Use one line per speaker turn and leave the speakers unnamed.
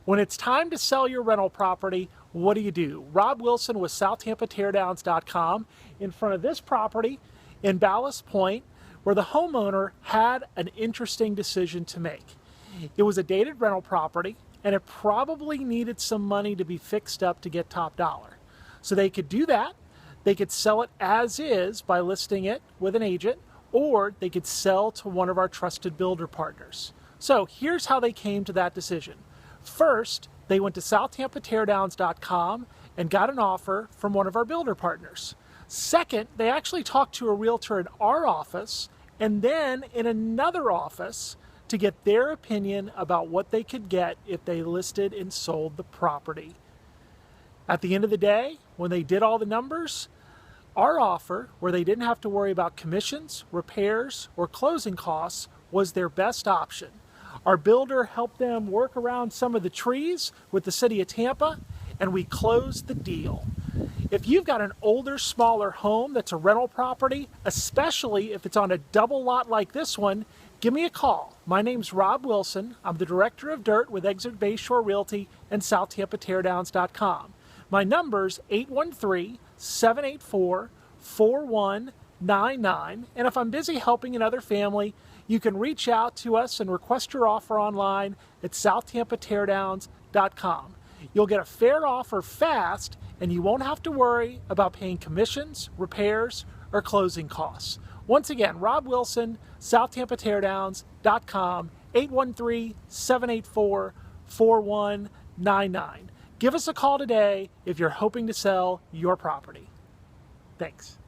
When it's time to sell your rental property, what do? Rob Wilson with SouthTampaTeardowns.com in front of this property in Ballast Point, where the homeowner had an interesting decision to make. It was a dated rental property, and it probably needed some money to be fixed up to get top dollar. So they could do that. They could sell it as is by listing it with an agent, or they could sell to one of our trusted builder partners. So here's how they came to that decision. First, they went to SouthTampaTeardowns.com and got an offer from one of our builder partners. Second, they actually talked to a realtor in our office and then in another office to get their opinion about what they could get if they listed and sold the property. At the end of the day, when they did all the numbers, our offer, where they didn't have to worry about commissions, repairs, or closing costs, was their best option. Our builder helped them work around some of the trees with the city of Tampa, and we closed the deal. If you've got an older, smaller home that's a rental property, especially if it's on a double lot like this one, give me a call. My name's Rob Wilson. I'm the Director of Dirt with Exit Bayshore Realty and SouthTampaTeardowns.com. My number's 813-784-4199, and if I'm busy helping another family, you can reach out to us and request your offer online at SouthTampaTeardowns.com. You'll get a fair offer fast, and you won't have to worry about paying commissions, repairs, or closing costs. Once again, Rob Wilson, SouthTampaTeardowns.com, 813-784-4199. Give us a call today if you're hoping to sell your property. Thanks.